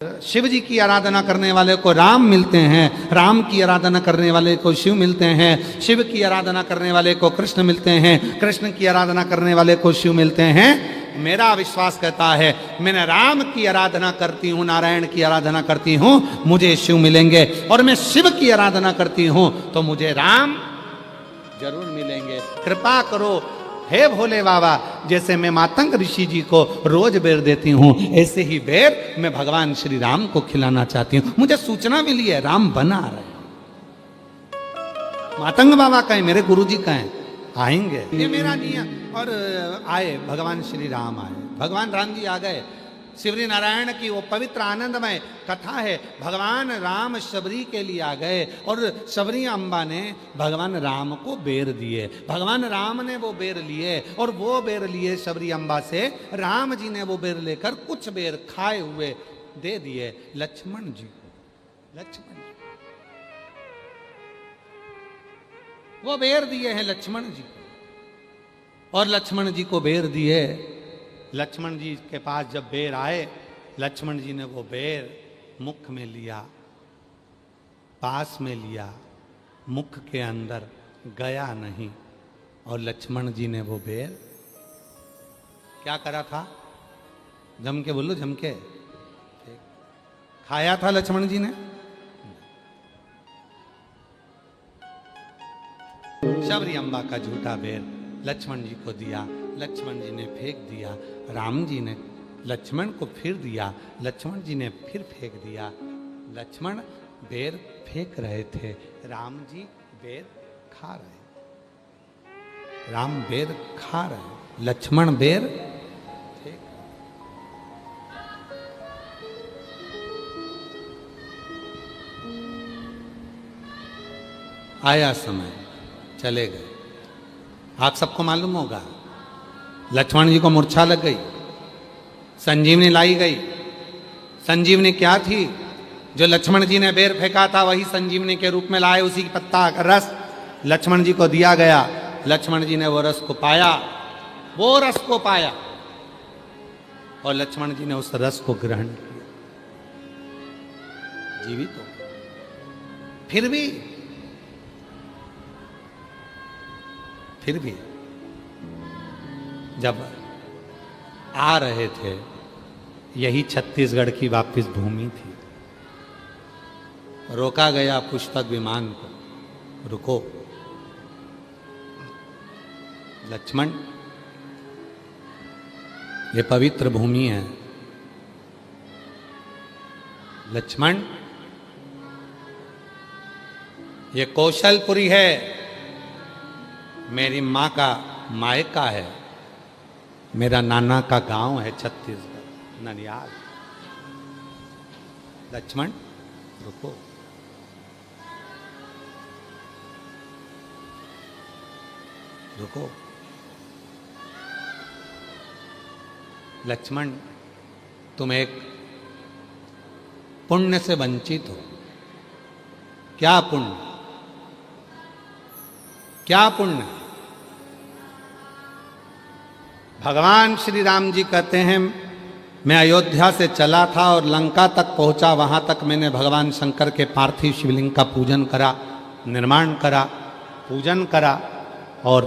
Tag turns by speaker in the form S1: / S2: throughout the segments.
S1: शिव जी की आराधना करने वाले को राम मिलते हैं, राम की आराधना करने वाले को शिव मिलते हैं, शिव की आराधना करने वाले को कृष्ण मिलते हैं, कृष्ण की आराधना करने वाले को शिव मिलते हैं। मेरा विश्वास कहता है मैंने राम की आराधना करती हूँ, नारायण की आराधना करती हूँ, मुझे शिव मिलेंगे, और मैं शिव की आराधना करती हूँ तो मुझे राम जरूर मिलेंगे। कृपा करो हे भोले बाबा, जैसे मैं मातंग ऋषि जी को रोज बेर देती हूँ, ऐसे ही बेर मैं भगवान श्री राम को खिलाना चाहती हूँ। मुझे सूचना मिली है राम बना रहे। मातंग बाबा कहें, मेरे गुरु जी कहें आएंगे, ये मेरा नियम। और आए भगवान श्री राम आए, भगवान राम जी आ गए। शिवरी नारायण की वो पवित्र आनंदमय कथा है। भगवान राम शबरी के लिए आ गए और शबरी अम्बा ने भगवान राम को बेर दिए। भगवान राम ने वो बेर लिए और वो बेर लिए शबरी अम्बा से। राम जी ने वो बेर लेकर कुछ बेर खाए हुए दे दिए लक्ष्मण जी को। लक्ष्मण जी वो बेर दिए हैं लक्ष्मण जी को, और लक्ष्मण जी को बेर दिए। लक्ष्मण जी के पास जब बेर आए, लक्ष्मण जी ने वो बेर मुख में लिया, पास में लिया, मुख के अंदर गया नहीं। और लक्ष्मण जी ने वो बेर क्या करा था? जम के बोलो, जम के खाया था लक्ष्मण जी ने। शबरी अम्बा का झूठा बेर लक्ष्मण जी को दिया, लक्ष्मण जी ने फेंक दिया। राम जी ने लक्ष्मण को फिर दिया, लक्ष्मण जी ने फिर फेंक दिया। लक्ष्मण बेर फेंक रहे थे, राम जी बेर खा रहे। राम बेर खा रहे, लक्ष्मण बेर फेंक। आया समय, चले गए। आप सबको मालूम होगा लक्ष्मण जी को मूर्छा लग गई, संजीवनी लाई गई। संजीवनी क्या थी? जो लक्ष्मण जी ने बेर फेंका था वही संजीवनी के रूप में लाए, उसी पत्ता का रस लक्ष्मण जी को दिया गया। लक्ष्मण जी ने वो रस को पाया, वो रस को पाया, और लक्ष्मण जी ने उस रस को ग्रहण किया, जीवित हो। फिर भी जब आ रहे थे, यही छत्तीसगढ़ की वापिस भूमि थी। रोका गया पुष्पक विमान को, रुको लक्ष्मण, ये पवित्र भूमि है। लक्ष्मण, ये कौशलपुरी है, मेरी माँ का मायका है, मेरा नाना का गांव है छत्तीसगढ़, ननियाल। लक्ष्मण रुको, रुको। लक्ष्मण, तुम एक पुण्य से वंचित हो। क्या पुण्य? क्या पुण्य? भगवान श्री राम जी कहते हैं, मैं अयोध्या से चला था और लंका तक पहुंचा, वहां तक मैंने भगवान शंकर के पार्थिव शिवलिंग का पूजन करा, निर्माण करा, पूजन करा, और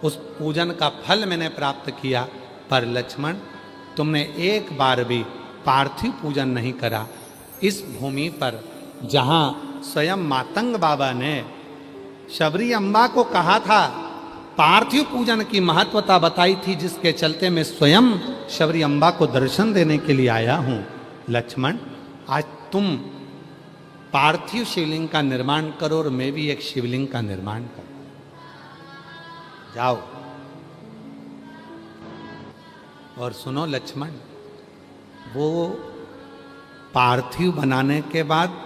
S1: उस पूजन का फल मैंने प्राप्त किया। पर लक्ष्मण, तुमने एक बार भी पार्थिव पूजन नहीं करा। इस भूमि पर जहां स्वयं मातंग बाबा ने शबरी अम्बा को कहा था, पार्थिव पूजन की महत्वता बताई थी, जिसके चलते मैं स्वयं शबरी अम्बा को दर्शन देने के लिए आया हूं। लक्ष्मण, आज तुम पार्थिव शिवलिंग का निर्माण करो और मैं भी एक शिवलिंग का निर्माण करूं। जाओ। और सुनो लक्ष्मण, वो पार्थिव बनाने के बाद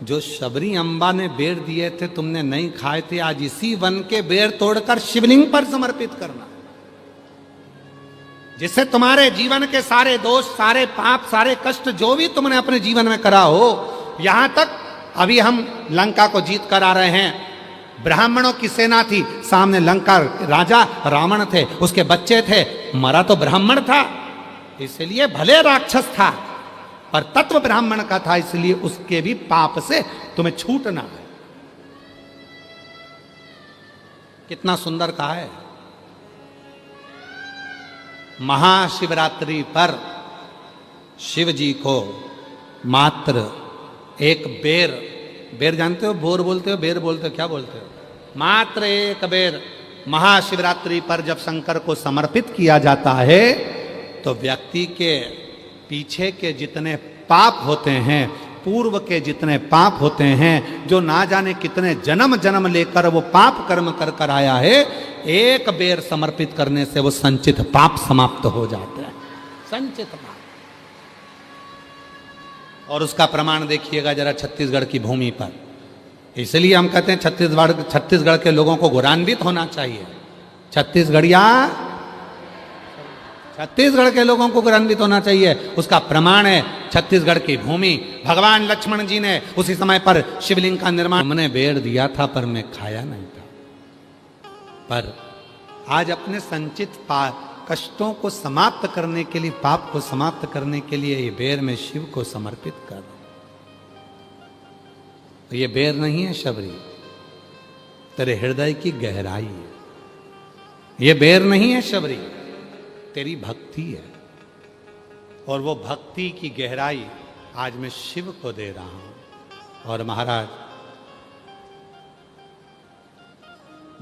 S1: जो शबरी अम्बा ने बेर दिए थे, तुमने नहीं खाए थे, आज इसी वन के बेर तोड़कर शिवलिंग पर समर्पित करना, जिससे तुम्हारे जीवन के सारे दोष, सारे पाप, सारे कष्ट जो भी तुमने अपने जीवन में करा हो, यहां तक अभी हम लंका को जीत कर आ रहे हैं। ब्राह्मणों की सेना थी, सामने लंका राजा रावण थे, उसके बच्चे थे, मरा तो ब्राह्मण था, इसलिए भले राक्षस था पर तत्व ब्राह्मण का था, इसलिए उसके भी पाप से तुम्हें छूटना है। कितना सुंदर कहा है। महाशिवरात्रि पर शिव जी को मात्र एक बेर, बेर जानते हो, बोर बोलते हो, बेर बोलते हो, क्या बोलते हो, मात्र एक बेर महाशिवरात्रि पर जब शंकर को समर्पित किया जाता है तो व्यक्ति के पीछे के जितने पाप होते हैं, पूर्व के जितने पाप होते हैं, जो ना जाने कितने जन्म जन्म लेकर वो पाप कर्म कर कर आया है, एक बेर समर्पित करने से वो संचित पाप समाप्त हो जाते हैं। संचित पाप। और उसका प्रमाण देखिएगा जरा छत्तीसगढ़ की भूमि पर। इसलिए हम कहते हैं छत्तीसगढ़ के लोगों को गौरवान्वित होना चाहिए। छत्तीसगढ़ के लोगों को गौरवान्वित होना चाहिए। उसका प्रमाण है छत्तीसगढ़ की भूमि। भगवान लक्ष्मण जी ने उसी समय पर शिवलिंग का निर्माण, हमने बेर दिया था पर मैं खाया नहीं था, पर आज अपने संचित कष्टों को समाप्त करने के लिए, पाप को समाप्त करने के लिए ये बेर में शिव को समर्पित कर। ये बेर नहीं है शबरी, तेरे हृदय की गहराई है। ये बेर नहीं है शबरी, तेरी भक्ति है। और वो भक्ति की गहराई आज मैं शिव को दे रहा हूं। और महाराज,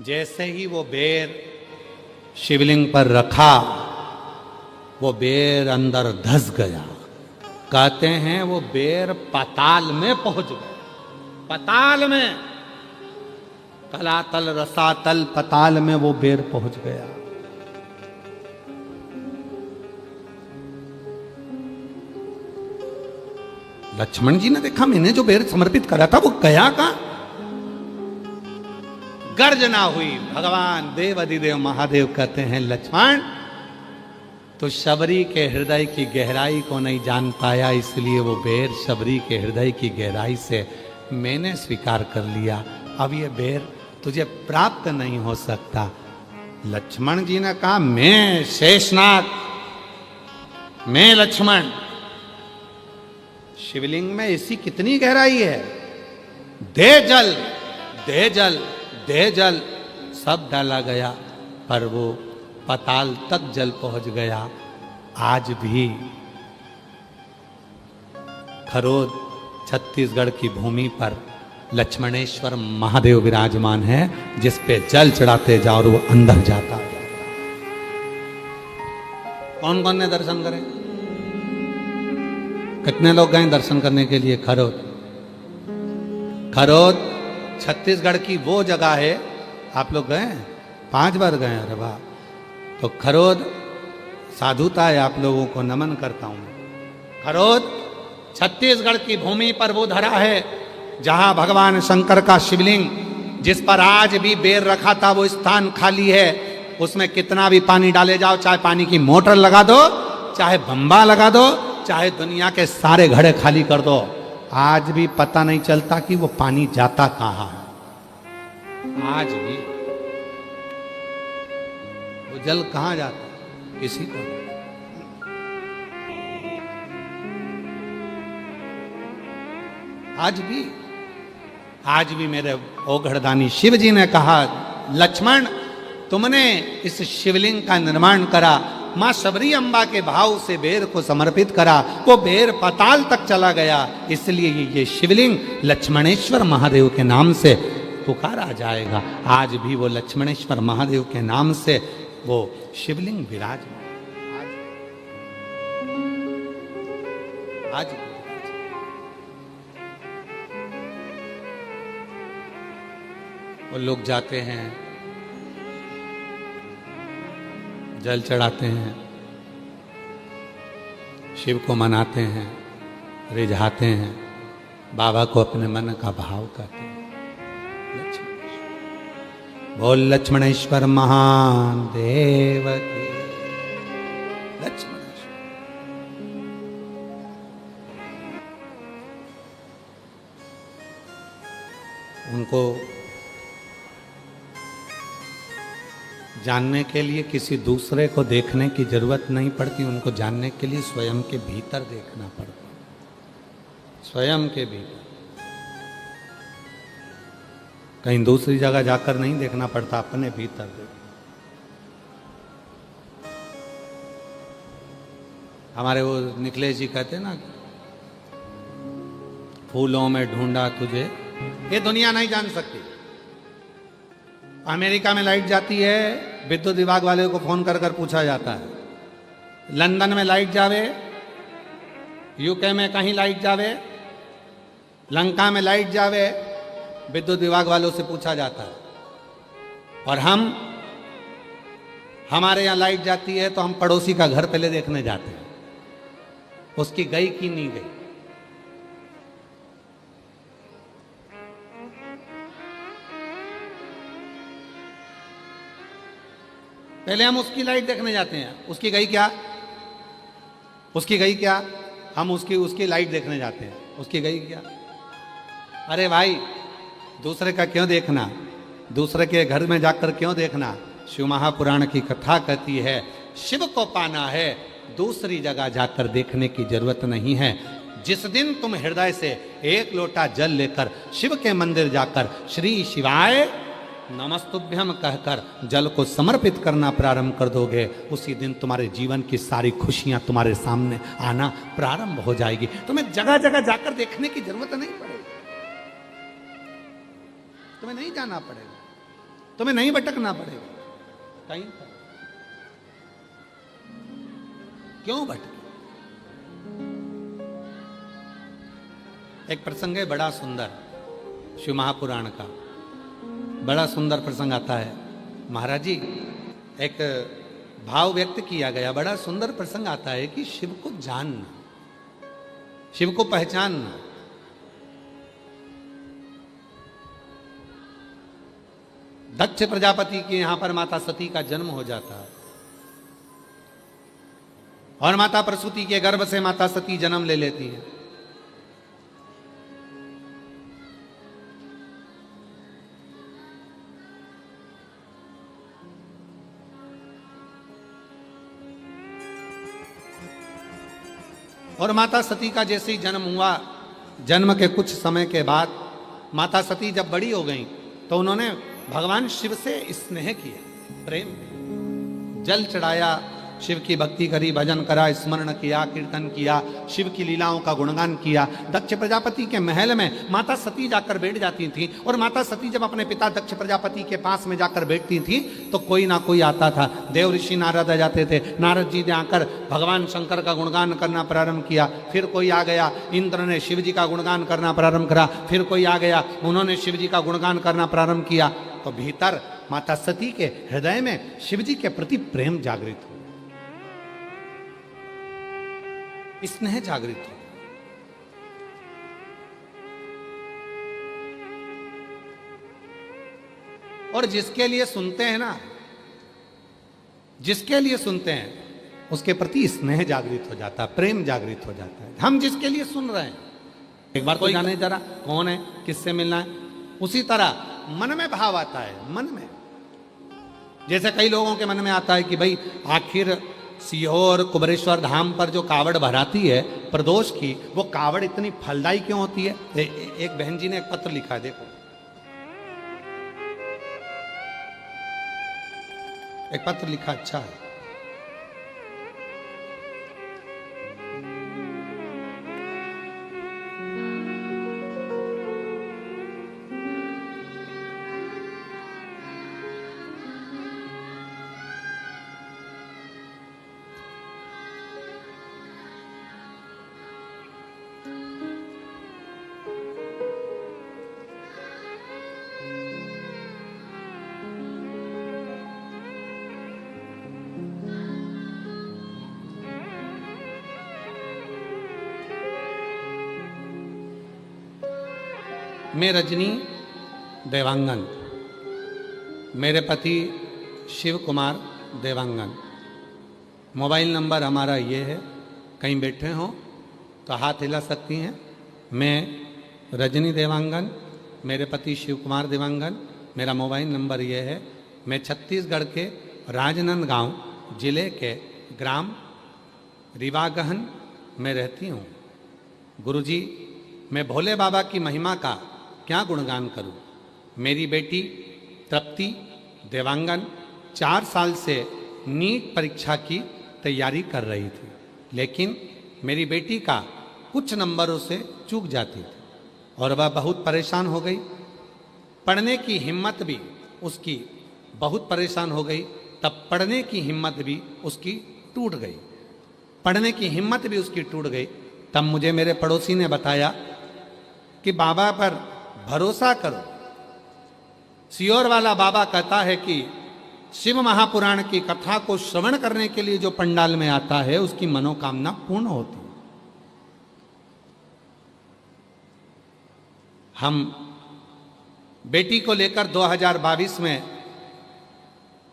S1: जैसे ही वो बेर शिवलिंग पर रखा, वो बेर अंदर धस गया। कहते हैं वो बेर पाताल में पहुंच गया। पाताल में, तलातल रसातल पाताल में वो बेर पहुंच गया। लक्ष्मण जी ने देखा, मैंने जो बेर समर्पित करा था वो गया कहां? गर्जना हुई। भगवान देव अधिदेव महादेव कहते हैं, लक्ष्मण तो शबरी के हृदय की गहराई को नहीं जान पाया, इसलिए वो बेर शबरी के हृदय की गहराई से मैंने स्वीकार कर लिया। अब ये बेर तुझे प्राप्त नहीं हो सकता। लक्ष्मण जी ने कहा, मैं शेषनाग, मैं लक्ष्मण। शिवलिंग में ऐसी कितनी गहराई है? दे जल, दे जल, दे जल, सब डाला गया, पर वो पाताल तक जल पहुंच गया। आज भी खरोद छत्तीसगढ़ की भूमि पर लक्ष्मणेश्वर महादेव विराजमान है, जिस पे जल चढ़ाते जाओ और वो अंदर जाता। कौन कौन ने दर्शन करे? कितने लोग गए दर्शन करने के लिए? खरोद। खरोद छत्तीसगढ़ की वो जगह है, आप लोग गए? 5 बार गए? अरे वाह! तो खरोद साधुता है, आप लोगों को नमन करता हूं। खरोद छत्तीसगढ़ की भूमि पर वो धरा है जहां भगवान शंकर का शिवलिंग, जिस पर आज भी बेर रखा था, वो स्थान खाली है। उसमें कितना भी पानी डाले जाओ, चाहे पानी की मोटर लगा दो, चाहे बम्बा लगा दो, चाहे दुनिया के सारे घड़े खाली कर दो, आज भी पता नहीं चलता कि वो पानी जाता कहां है। आज भी वो जल कहां जाता है, किसी को नहीं। आज भी मेरे ओघड़दानी शिव जी ने कहा, लक्ष्मण तुमने इस शिवलिंग का निर्माण करा, मां शबरी अम्बा के भाव से बेर को समर्पित करा, वो बेर पाताल तक चला गया, इसलिए ये शिवलिंग लक्ष्मणेश्वर महादेव के नाम से पुकारा जाएगा। आज भी वो लक्ष्मणेश्वर महादेव के नाम से वो शिवलिंग विराजमान। आज वो लोग जाते हैं, जल चढ़ाते हैं, शिव को मनाते हैं, रिझाते हैं, बाबा को अपने मन का भाव करते हैं। बोल लक्ष्मणेश्वर महादेव की। लक्ष्मणेश्वर उनको जानने के लिए किसी दूसरे को देखने की जरूरत नहीं पड़ती, उनको जानने के लिए स्वयं के भीतर देखना पड़ता। स्वयं के भीतर। कहीं दूसरी जगह जाकर नहीं देखना पड़ता, अपने भीतर देखो। हमारे वो निखिलेश जी कहते ना, फूलों में ढूंढा तुझे, ये दुनिया नहीं जान सकती। अमेरिका में लाइट जाती है, विद्युत विभाग वाले को फोन कर कर पूछा जाता है। लंदन में लाइट जावे, यूके में कहीं लाइट जावे, लंका में लाइट जावे, विद्युत विभाग वालों से पूछा जाता है। और हमारे यहां लाइट जाती है तो हम पड़ोसी का घर पहले देखने जाते हैं, उसकी गई कि नहीं गई। पहले हम उसकी लाइट देखने जाते हैं, उसकी गई क्या, उसकी गई क्या, हम उसकी लाइट देखने जाते हैं, उसकी गई क्या। अरे भाई, दूसरे का क्यों देखना, दूसरे के घर में जाकर क्यों देखना। शिव महापुराण की कथा कहती है, शिव को पाना है दूसरी जगह जाकर देखने की जरूरत नहीं है। जिस दिन तुम हृदय से एक लोटा जल लेकर शिव के मंदिर जाकर श्री शिवाय नमस्तुभ्यम कहकर जल को समर्पित करना प्रारंभ कर दोगे, उसी दिन तुम्हारे जीवन की सारी खुशियां तुम्हारे सामने आना प्रारंभ हो जाएगी। तुम्हें जगह जगह जाकर देखने की जरूरत नहीं पड़ेगी, तुम्हें नहीं जाना पड़ेगा, तुम्हें नहीं भटकना पड़ेगा कहीं पर। क्यों भटके। एक प्रसंग है बड़ा सुंदर, शिव महापुराण का बड़ा सुंदर प्रसंग आता है। महाराज जी, एक भाव व्यक्त किया गया, बड़ा सुंदर प्रसंग आता है कि शिव को जानना, शिव को पहचानना। दक्ष प्रजापति के यहां पर माता सती का जन्म हो जाता है और माता प्रसूति के गर्भ से माता सती जन्म ले लेती है। और माता सती का जैसे ही जन्म हुआ, जन्म के कुछ समय के बाद माता सती जब बड़ी हो गई तो उन्होंने भगवान शिव से स्नेह किया, प्रेम किया, जल चढ़ाया, शिव की भक्ति करी, भजन करा, स्मरण किया, कीर्तन किया, शिव की लीलाओं का गुणगान किया। दक्ष प्रजापति के महल में माता सती जाकर बैठ जाती थी और माता सती जब अपने पिता दक्ष प्रजापति के पास में जाकर बैठती थी तो कोई ना कोई आता था। देव ऋषि नारद आ जाते थे, नारद जी ने आकर भगवान शंकर का गुणगान करना प्रारंभ किया। फिर कोई आ गया, इंद्र ने शिव जी का गुणगान करना प्रारंभ करा। फिर कोई आ गया, उन्होंने शिव जी का गुणगान करना प्रारंभ किया। तो भीतर माता सती के हृदय में शिव जी के प्रति प्रेम जागृत हुआ, स्नेह जागृत हो। और जिसके लिए सुनते हैं ना, जिसके लिए सुनते हैं उसके प्रति स्नेह जागृत हो जाता है, प्रेम जागृत हो जाता है। हम जिसके लिए सुन रहे हैं, एक बार तो जाने जरा कौन है, किससे मिलना है, उसी तरह मन में भाव आता है। मन में जैसे कई लोगों के मन में आता है कि भाई आखिर सीहोर कुबरेश्वर धाम पर जो कावड़ भराती है प्रदोष की, वो कावड़ इतनी फलदायी क्यों होती है। एक बहन जी ने एक पत्र लिखा है, देखो एक पत्र लिखा, अच्छा है। मैं रजनी देवांगन, मेरे पति शिव कुमार देवांगन। मोबाइल नंबर हमारा ये है, कहीं बैठे हो तो हाथ हिला सकती हैं। मैं रजनी देवांगन, मेरे पति शिव कुमार देवांगन, मेरा मोबाइल नंबर ये है। मैं छत्तीसगढ़ के राजनांदगांव जिले के ग्राम रिवागहन में रहती हूँ। गुरुजी मैं भोले बाबा की महिमा का क्या गुणगान करूं। मेरी बेटी तृप्ति देवांगन 4 साल से नीट परीक्षा की तैयारी कर रही थी, लेकिन मेरी बेटी का कुछ नंबरों से चूक जाती थी और वह बहुत परेशान हो गई। पढ़ने की हिम्मत भी उसकी बहुत परेशान हो गई। तब पढ़ने की हिम्मत भी उसकी टूट गई। पढ़ने की हिम्मत भी उसकी टूट गई। तब मुझे मेरे पड़ोसी ने बताया कि बाबा पर भरोसा करो। सियोर वाला बाबा कहता है कि शिव महापुराण की कथा को श्रवण करने के लिए जो पंडाल में आता है उसकी मनोकामना पूर्ण होती है। हम बेटी को लेकर 2022 में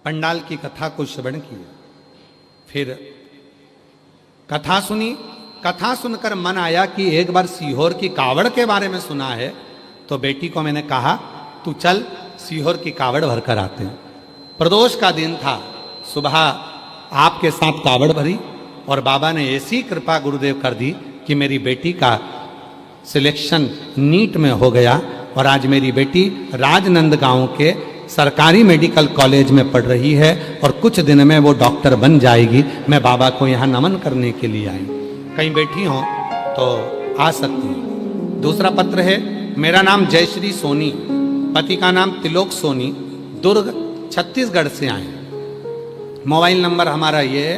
S1: पंडाल की कथा को श्रवण किया, फिर कथा सुनी। कथा सुनकर मन आया कि एक बार सीहोर की कावड़ के बारे में सुना है, तो बेटी को मैंने कहा तू चल सीहोर की कावड़ भर कर आते हैं। प्रदोष का दिन था, सुबह आपके साथ कावड़ भरी और बाबा ने ऐसी कृपा गुरुदेव कर दी कि मेरी बेटी का सिलेक्शन नीट में हो गया और आज मेरी बेटी राजनंदगांव के सरकारी मेडिकल कॉलेज में पढ़ रही है और कुछ दिन में वो डॉक्टर बन जाएगी। मैं बाबा को यहाँ नमन करने के लिए आई। कहीं बैठी हो तो आ सकती हूँ। दूसरा पत्र है, मेरा नाम जयश्री सोनी, पति का नाम तिलोक सोनी, दुर्ग छत्तीसगढ़ से आए। मोबाइल नंबर हमारा ये है।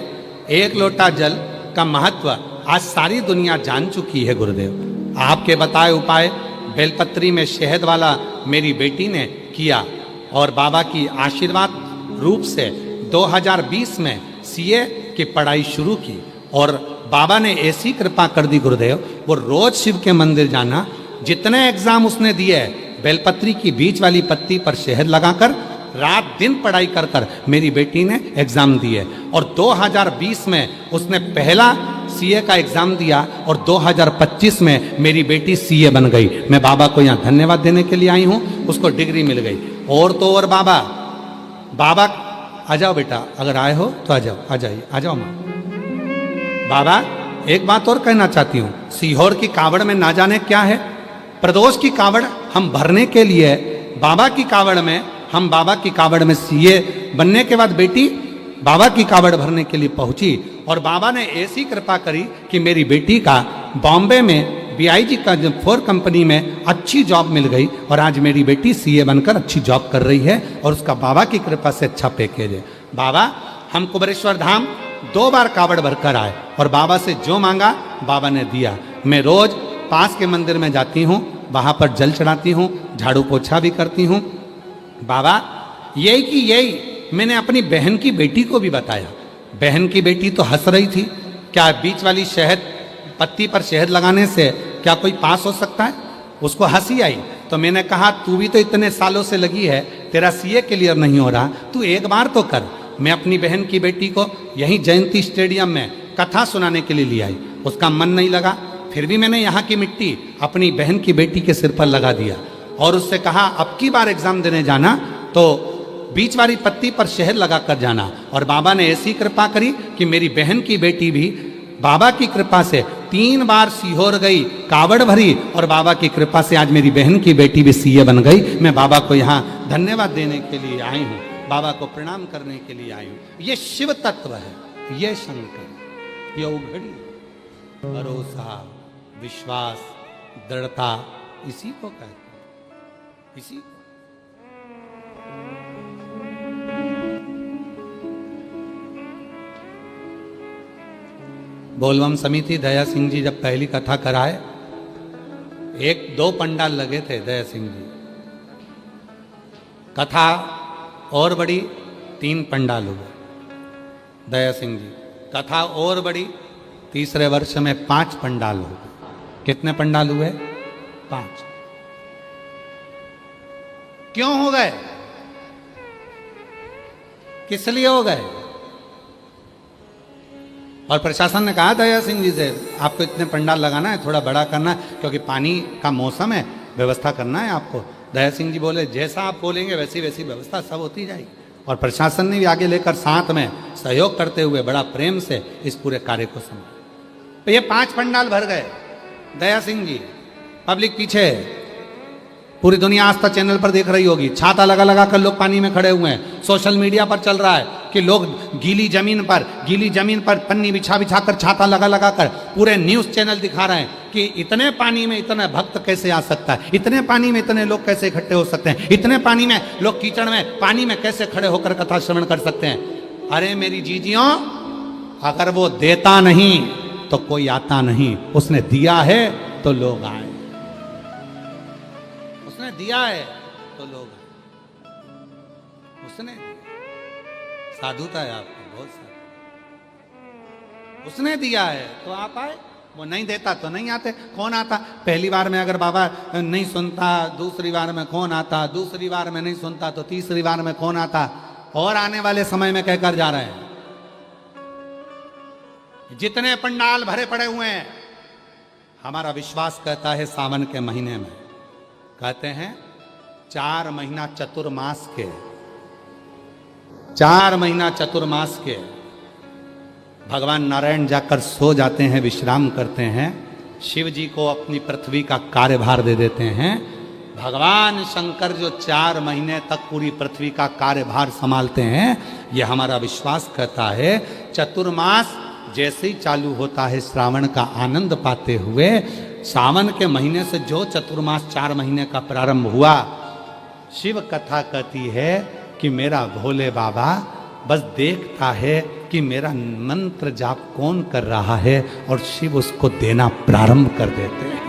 S1: एक लोटा जल का महत्व आज सारी दुनिया जान चुकी है गुरुदेव। आपके बताए उपाय बेलपत्री में शहद वाला मेरी बेटी ने किया और बाबा की आशीर्वाद रूप से 2020 में सीए की पढ़ाई शुरू की और बाबा ने ऐसी कृपा कर दी गुरुदेव, वो रोज शिव के मंदिर जाना। जितने एग्जाम उसने दिए बेलपत्री की बीच वाली पत्ती पर शहद लगाकर रात दिन पढ़ाई कर कर मेरी बेटी ने एग्जाम दिए और 2020 में उसने पहला सीए का एग्जाम दिया और 2025 में मेरी बेटी सीए बन गई। मैं बाबा को यहाँ धन्यवाद देने के लिए आई हूँ, उसको डिग्री मिल गई। और तो और बाबा आ जाओ बेटा, अगर आए हो तो आ जाओ, आ जाइए, आ जाओ माँ। बाबा एक बात और कहना चाहती हूँ, सीहोर की कावड़ में ना जाने क्या है। प्रदोष की कावड़ हम भरने के लिए बाबा की कावड़ में, हम बाबा की कावड़ में सीए बनने के बाद बेटी बाबा की कावड़ भरने के लिए पहुंची और बाबा ने ऐसी कृपा करी कि मेरी बेटी का बॉम्बे में BIG का 4 कंपनी में अच्छी जॉब मिल गई और आज मेरी बेटी सीए बनकर अच्छी जॉब कर रही है और उसका बाबा की कृपा से अच्छा पैकेज है। बाबा हम कुबेरेश्वर धाम 2 बार कावड़ भरकर आए और बाबा से जो मांगा बाबा ने दिया। मैं रोज पास के मंदिर में जाती हूँ, वहां पर जल चढ़ाती हूँ, झाड़ू पोछा भी करती हूँ। बाबा यही की यही मैंने अपनी बहन की बेटी को भी बताया। बहन की बेटी तो हंस रही थी, क्या बीच वाली शहद पत्ती पर शहद लगाने से क्या कोई पास हो सकता है? उसको हंसी आई। तो मैंने कहा तू भी तो इतने सालों से लगी है, तेरा सीए क्लियर नहीं हो रहा, तू एक बार तो कर। मैं अपनी बहन की बेटी को यहीं जयंती स्टेडियम में कथा सुनाने के लिए ले आई। उसका मन नहीं लगा, फिर भी मैंने यहाँ की मिट्टी अपनी बहन की बेटी के सिर पर लगा दिया और उससे कहा अब की बार एग्जाम देने जाना तो बीच वाली पत्ती पर शहद लगा कर जाना। और बाबा ने ऐसी कृपा करी कि मेरी बहन की बेटी भी बाबा की कृपा से 3 बार सीहोर गई, कावड़ भरी और बाबा की कृपा से आज मेरी बहन की बेटी भी सीए बन गई। मैं बाबा को यहाँ धन्यवाद देने के लिए आई हूँ, बाबा को प्रणाम करने के लिए आई हूँ। ये शिव तत्व है, ये शंकर, ये उघड़ी, भरोसा, विश्वास, दृढ़ता, इसी को कहते हैं, इसी को। बोलबम समिति दया सिंह जी जब पहली कथा कराए, 1-2 पंडाल लगे थे दया सिंह जी। कथा और बड़ी, 3 पंडाल हुए। दया सिंह जी कथा और बड़ी, तीसरे वर्ष में 5 पंडाल हो गए। कितने पंडाल हुए? 5। क्यों हो गए? किस लिए हो गए? और प्रशासन ने कहा दया सिंह जी से आपको इतने पंडाल लगाना है, थोड़ा बड़ा करना है, क्योंकि पानी का मौसम है, व्यवस्था करना है आपको। दया सिंह जी बोले जैसा आप बोलेंगे वैसी वैसी व्यवस्था सब होती जाएगी। और प्रशासन ने भी आगे लेकर साथ में सहयोग करते हुए बड़ा प्रेम से इस पूरे कार्य को संभाला। तो ये 5 पंडाल भर गए। दया सिंह जी पब्लिक पीछे है। पूरी दुनिया आस्था चैनल पर देख रही होगी, छाता लगा लगा कर लोग पानी में खड़े हुए हैं। सोशल मीडिया पर चल रहा है कि लोग गीली जमीन पर पन्नी बिछा बिछा कर, छाता लगा लगा कर पूरे न्यूज चैनल दिखा रहे हैं कि इतने पानी में इतना भक्त कैसे आ सकता है, इतने पानी में इतने लोग कैसे इकट्ठे हो सकते हैं, इतने पानी में लोग कीचड़ में पानी में कैसे खड़े होकर कथा श्रवण कर सकते हैं। अरे मेरी जीजियों, अगर वो देता नहीं तो कोई आता नहीं, उसने दिया है तो लोग आए, उसने दिया है तो लोग आए, उसने साधुता है आपको बहुत सारी, उसने दिया है तो आप आए, वो नहीं देता तो नहीं आते। कौन आता? पहली बार में अगर बाबा नहीं सुनता, दूसरी बार में कौन आता, दूसरी बार में नहीं सुनता तो तीसरी बार में कौन आता, और आने वाले समय में कहकर जा रहे हैं। जितने पंडाल भरे पड़े हुए हैं, हमारा विश्वास कहता है सावन के महीने में, कहते हैं 4 महीना चतुर्मास के, 4 महीना चतुर्मास के भगवान नारायण जाकर सो जाते हैं, विश्राम करते हैं, शिव जी को अपनी पृथ्वी का कार्यभार दे देते हैं। भगवान शंकर जो 4 महीने तक पूरी पृथ्वी का कार्यभार संभालते हैं, ये हमारा विश्वास कहता है। चतुर्मास जैसे ही चालू होता है, श्रावण का आनंद पाते हुए, सावन के महीने से जो चतुर्मास 4 महीने का प्रारंभ हुआ, शिव कथा कहती है कि मेरा भोले बाबा बस देखता है कि मेरा मंत्र जाप कौन कर रहा है, और शिव उसको देना प्रारंभ कर देते हैं।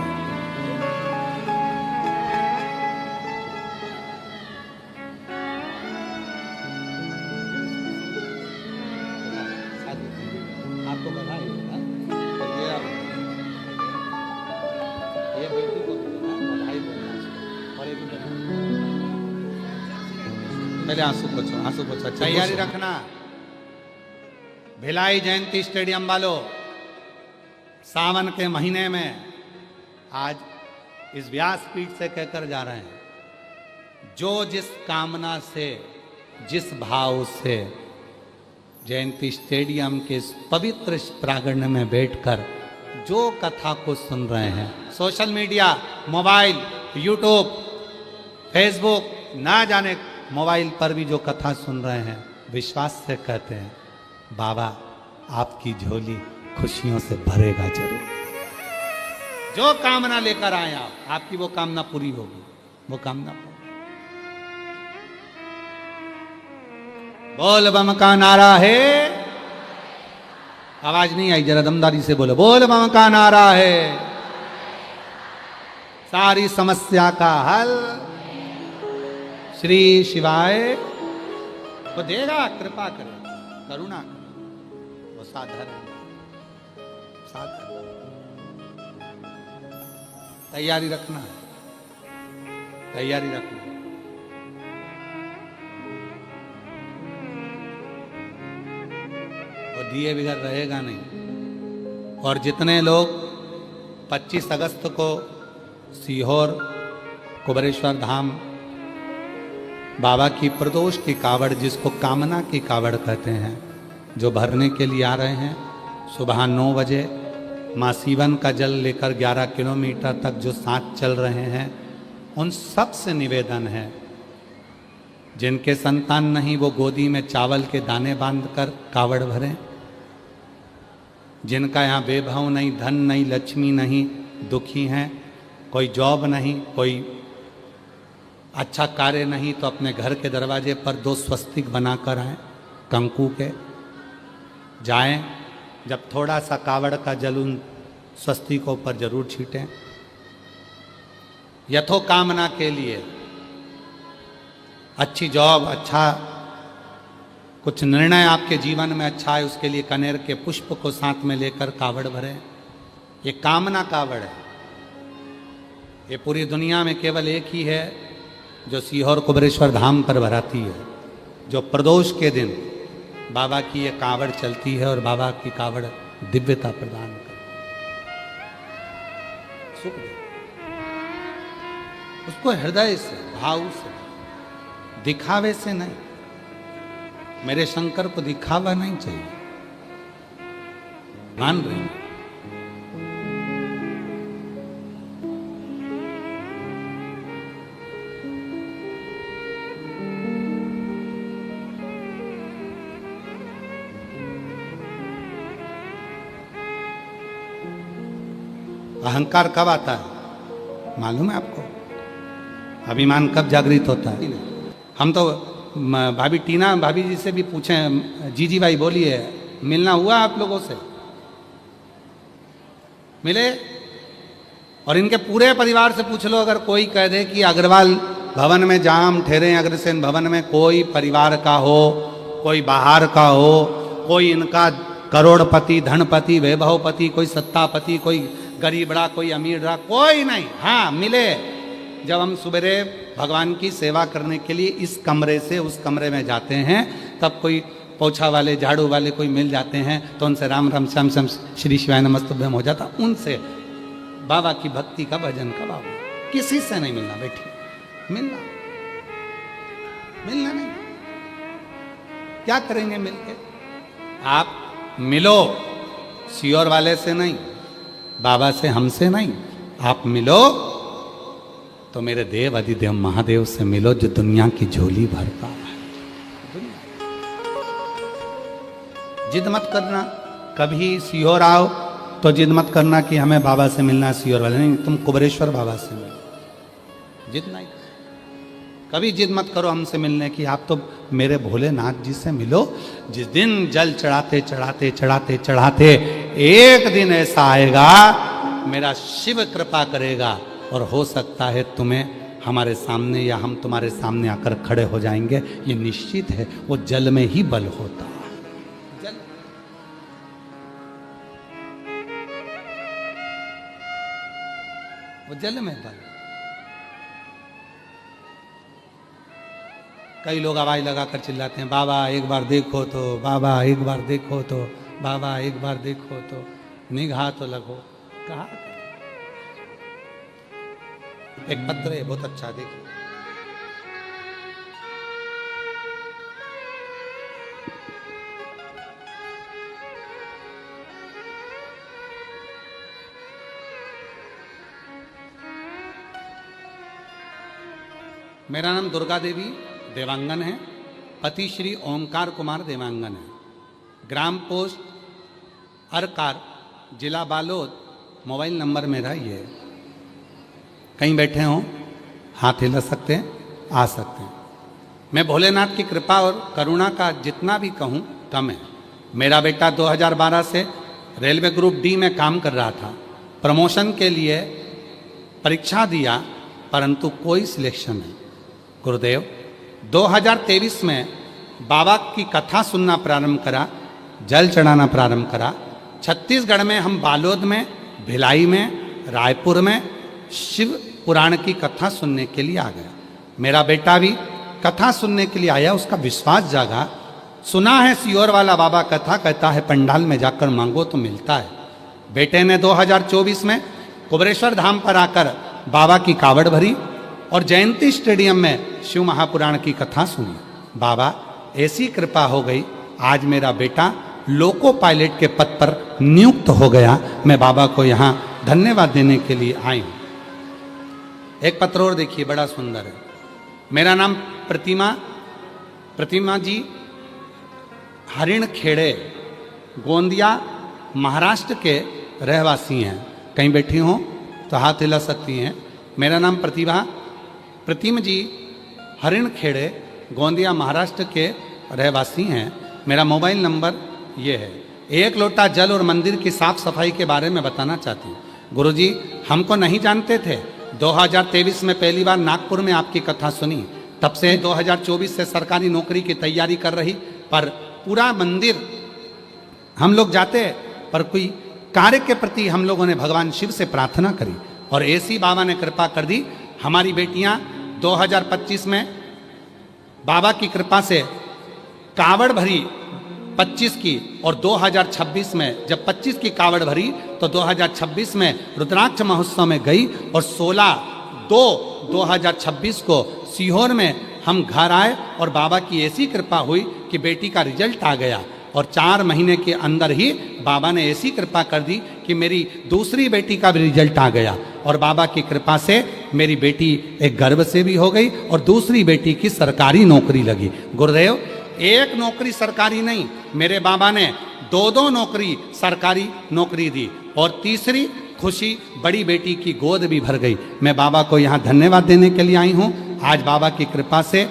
S1: आपको बधाई हो, ये बेटी को बधाई बोलना, और एक पहले आंसू पोछो, तैयारी रखना। भिलाई जयंती स्टेडियम वालों, सावन के महीने में आज इस व्यासपीठ से कहकर जा रहे हैं, जो जिस कामना से, जिस भाव से जयंती स्टेडियम के इस पवित्र प्रांगण में बैठकर जो कथा को सुन रहे हैं, social media, mobile, YouTube, Facebook, ना जाने मोबाइल पर भी जो कथा सुन रहे हैं, विश्वास से कहते हैं बाबा आपकी झोली खुशियों से भरेगा जरूर। जो कामना लेकर आए आप, आपकी वो कामना पूरी होगी, वो कामना पूरी। बोल बम का नारा है, आवाज नहीं आई, जरा दमदारी से बोलो, बोल बम का नारा है, सारी समस्या का हल श्री शिवाय वो देगा, कृपा करे, करुणा करे, वो साधारण तैयारी रखना, तैयारी रखना। और दिए बगैर रहेगा नहीं। और जितने लोग 25 अगस्त को सीहोर कुबेरेश्वर धाम बाबा की प्रदोष की कावड़, जिसको कामना की कावड़ कहते हैं, जो भरने के लिए आ रहे हैं, सुबह 9 बजे माँ सीवन का जल लेकर 11 किलोमीटर तक जो साथ चल रहे हैं, उन सब से निवेदन है, जिनके संतान नहीं वो गोदी में चावल के दाने बांधकर कावड़ भरें, जिनका यहाँ बेभाव नहीं, धन नहीं, लक्ष्मी नहीं, दुखी हैं, कोई जॉब नहीं, कोई अच्छा कार्य नहीं, तो अपने घर के दरवाजे पर 2 स्वस्तिक बनाकर आए कंकु के, जाएं, जब थोड़ा सा कावड़ का जल उन स्वस्तिकों पर जरूर छीटें, यथो कामना के लिए। अच्छी जॉब, अच्छा कुछ निर्णय आपके जीवन में अच्छा है, उसके लिए कनेर के पुष्प को साथ में लेकर कावड़ भरें। ये कामना कावड़ है। ये पूरी दुनिया में केवल एक ही है जो सीहोर कुबेरेश्वर धाम पर भराती है, जो प्रदोष के दिन बाबा की ये कावड़ चलती है और बाबा की कावड़ दिव्यता प्रदान करती है, सुख दे। उसको हृदय से, भाव से, दिखावे से नहीं। मेरे शंकर को दिखावा नहीं चाहिए, मान रहे हैं। अहंकार कब आता है मालूम है आपको? अभिमान कब जागृत होता है? हम तो भाभी टीना भाभी जी से भी पूछें, जीजी भाई बोलिए, मिलना हुआ आप लोगों से? मिले? और इनके पूरे परिवार से पूछ लो, अगर कोई कह दे कि अग्रवाल भवन में जहां हम ठहरे हैं अग्रसेन भवन में कोई परिवार का हो, कोई बाहर का हो, कोई इनका करोड़पति धनपति वैभवपति, कोई सत्तापति, कोई गरीब रहा, कोई अमीर रहा, कोई नहीं। हाँ मिले, जब हम सुबेरे भगवान की सेवा करने के लिए इस कमरे से उस कमरे में जाते हैं तब कोई पोछा वाले झाड़ू वाले कोई मिल जाते हैं तो उनसे राम राम श्याम श्याम श्री शिवाय नमस्तुभ्यम हो जाता। उनसे बाबा की भक्ति का भजन का बाबा, किसी से नहीं मिलना। बैठिए, मिलना मिलना नहीं, क्या करेंगे मिलके? आप मिलो, सियोर वाले से नहीं, बाबा से हमसे नहीं, आप मिलो तो मेरे देव अधिदेव महादेव से मिलो जो दुनिया की झोली भरता है। जिद मत करना, कभी सियोर आओ तो जिद मत करना कि हमें बाबा से मिलना है, सियोर वाले नहीं, तुम कुबरेश्वर बाबा से मिलो। जिद नहीं, कभी जिद मत करो हमसे मिलने की, आप तो मेरे भोलेनाथ जी से मिलो। जिस दिन जल चढ़ाते चढ़ाते चढ़ाते चढ़ाते एक दिन ऐसा आएगा मेरा शिव कृपा करेगा और हो सकता है तुम्हें हमारे सामने या हम तुम्हारे सामने आकर खड़े हो जाएंगे, ये निश्चित है। वो जल में ही बल होता है, जल। वो जल में बल। कई लोग आवाज लगाकर चिल्लाते हैं, बाबा एक बार देखो तो, बाबा एक बार देखो तो, बाबा एक बार देखो तो, निगाह तो लगो। कहा एक पत्र है बहुत अच्छा, देखिए। मेरा नाम दुर्गा देवी देवांगन है, पति श्री ओमकार कुमार देवांगन है, ग्राम पोस्ट अरकार, जिला बालोद। मोबाइल नंबर मेरा ये है। कहीं बैठे हों, हाथ हिला सकते हैं, आ सकते हैं। मैं भोलेनाथ की कृपा और करुणा का जितना भी कहूँ कम है। मेरा बेटा 2012 से रेलवे ग्रुप डी में काम कर रहा था, प्रमोशन के लिए परीक्षा दिया परंतु कोई सिलेक्शन नहीं। गुरुदेव 2023 में बाबा की कथा सुनना प्रारंभ करा, जल चढ़ाना प्रारंभ करा। छत्तीसगढ़ में हम बालोद में, भिलाई में, रायपुर में शिव पुराण की कथा सुनने के लिए आ गया। मेरा बेटा भी कथा सुनने के लिए आया, उसका विश्वास जागा। सुना है सियोर वाला बाबा कथा, कहता है पंडाल में जाकर मांगो तो मिलता है। बेटे ने 2024 में कुबरेश्वर धाम पर आकर बाबा की कावड़ भरी और जयंती स्टेडियम में शिव महापुराण की कथा सुनी। बाबा ऐसी कृपा हो गई, आज मेरा बेटा लोको पायलट के पद पर नियुक्त हो गया। मैं बाबा को यहाँ धन्यवाद देने के लिए आई हूँ। एक पत्र और देखिए, बड़ा सुंदर है। मेरा नाम प्रतिमा जी हरिण खेड़े गोंदिया महाराष्ट्र के रहवासी हैं। कहीं बैठी हों तो हाथ हिला सकती हैं। मेरा नाम प्रतिमा जी हरिण खेड़े गोंदिया महाराष्ट्र के रहवासी हैं। मेरा मोबाइल नंबर ये है। एक लोटा जल और मंदिर की साफ सफाई के बारे में बताना चाहती हूँ। गुरुजी हमको नहीं जानते थे, 2023 में पहली बार नागपुर में आपकी कथा सुनी, तब से 2024 से सरकारी नौकरी की तैयारी कर रही, पर पूरा मंदिर हम लोग जाते पर कोई कार्य के प्रति हम लोगों ने भगवान शिव से प्रार्थना करी और ऐसी बाबा ने कृपा कर दी। हमारी बेटियां 2025 में बाबा की कृपा से कावड़ भरी 25 की, और 2026 में जब 25 की कावड़ भरी तो 2026 में रुद्राक्ष महोत्सव में गई और 16/2/2026 को सीहोर में हम घर आए और बाबा की ऐसी कृपा हुई कि बेटी का रिजल्ट आ गया और 4 महीने के अंदर ही बाबा ने ऐसी कृपा कर दी कि मेरी दूसरी बेटी का भी रिजल्ट आ गया और बाबा की कृपा से मेरी बेटी एक गर्भ से भी हो गई और दूसरी बेटी की सरकारी नौकरी लगी। गुरुदेव एक नौकरी सरकारी नहीं, मेरे बाबा ने 2 नौकरी सरकारी नौकरी दी और तीसरी खुशी बड़ी बेटी की गोद भी भर गई। मैं बाबा को यहाँ धन्यवाद देने के लिए आई हूँ। आज बाबा की कृपा से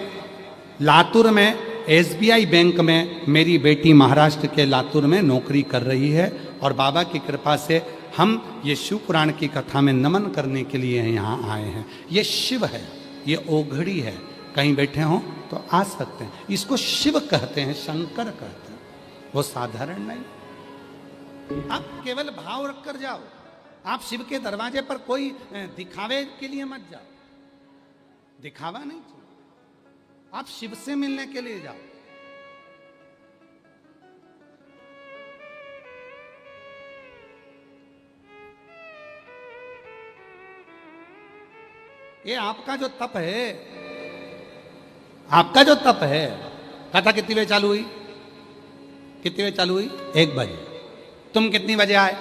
S1: लातूर में SBI बैंक में मेरी बेटी महाराष्ट्र के लातूर में नौकरी कर रही है और बाबा की कृपा से हम ये शिव पुराण की कथा में नमन करने के लिए यहाँ आए हैं। ये शिव है, ये ओघड़ी है, कहीं बैठे हों तो आ सकते हैं। इसको शिव कहते हैं, शंकर कहते हैं, वो साधारण नहीं। आप केवल भाव रख कर जाओ। आप शिव के दरवाजे पर कोई दिखावे के लिए मत जाओ, दिखावा नहीं चाहिए। आप शिव से मिलने के लिए जाओ। ये आपका जो तप है, आपका जो तप है, कथा कितनी बजे चालू हुई? कितनी बजे चालू हुई? 1 बजे। तुम कितनी बजे आए?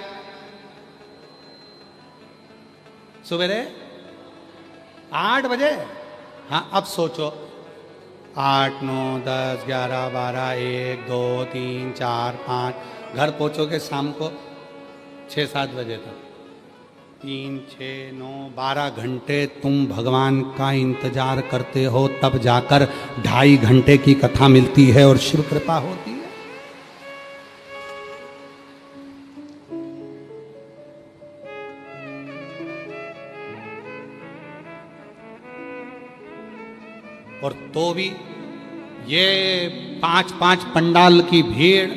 S1: सवेरे 8 बजे। हाँ, अब सोचो 8, 9, 10, 11, 12, 1, 2, 3, 4, 5 घर पहुंचोगे शाम को 6-7 बजे तक। 3, 6, 9, 12 घंटे तुम भगवान का इंतजार करते हो, तब जाकर 2.5 घंटे की कथा मिलती है और शिव कृपा होती है। और तो भी ये 5-5 पंडाल की भीड़,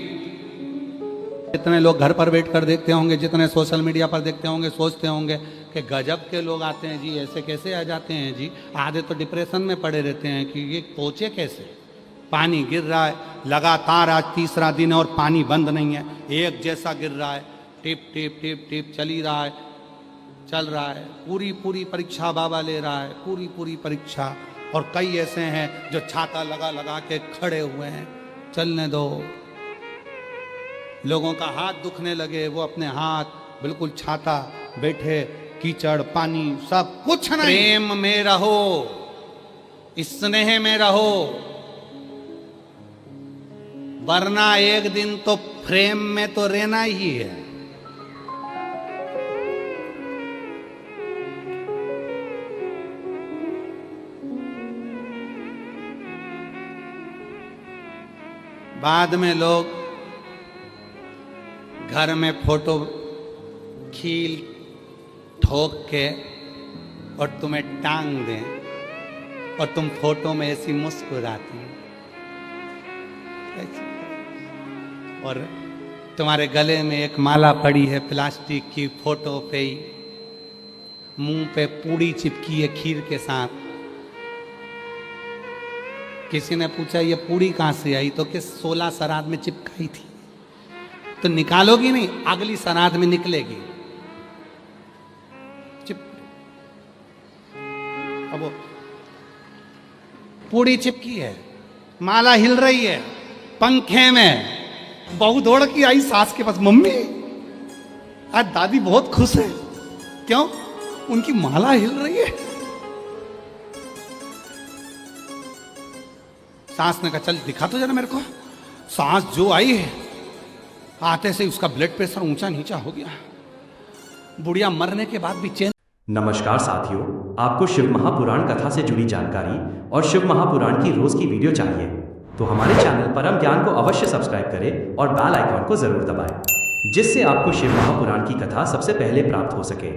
S1: जितने लोग घर पर बैठ कर देखते होंगे, जितने सोशल मीडिया पर देखते होंगे, सोचते होंगे कि गजब के लोग आते हैं जी, ऐसे कैसे आ जाते हैं जी। आधे तो डिप्रेशन में पड़े रहते हैं कि ये पहुंचे कैसे। पानी गिर रहा है लगातार, आज 3रा दिन है और पानी बंद नहीं है, एक जैसा गिर रहा है, टिप टिप टिप टिप चल ही रहा है, चल रहा है। पूरी परीक्षा बाबा ले रहा है, पूरी परीक्षा। और कई ऐसे हैं जो छाता लगा के खड़े हुए हैं। चलने दो, लोगों का हाथ दुखने लगे, वो अपने हाथ बिल्कुल छाता बैठे, कीचड़ पानी सब कुछ नहीं। प्रेम में रहो, स्नेह में रहो, वरना एक दिन तो फ्रेम में तो रहना ही है। बाद में लोग घर में फोटो खील ठोक के और तुम्हें टांग दें और तुम फोटो में ऐसी मुस्कुराती और तुम्हारे गले में एक माला पड़ी है प्लास्टिक की, फोटो पे ही मुंह पे पूड़ी चिपकी है खीर के साथ। किसी ने पूछा ये पूड़ी कहां से आई, तो कि 16 श्राद्ध में चिपकाई थी। तो निकालोगी नहीं, अगली श्राद्ध में निकलेगी। अब वो पूड़ी चिपकी है, माला हिल रही है पंखे में। बहू दौड़ की आई सास के पास, मम्मी आज दादी बहुत खुश है। क्यों? उनकी माला हिल रही है। सास ने कहा चल दिखा तो जरा मेरे को। सास जो आई है, आते से उसका ब्लड प्रेशर ऊंचा नीचा हो गया। बुढ़िया मरने के बाद भी चैन।
S2: नमस्कार साथियों, आपको शिव महापुराण कथा से जुड़ी जानकारी और शिव महापुराण की रोज की वीडियो चाहिए तो हमारे चैनल परम ज्ञान को अवश्य सब्सक्राइब करें और बेल आइकॉन को जरूर दबाएं, जिससे आपको शिव महापुराण की कथा सबसे पहले प्राप्त हो सके।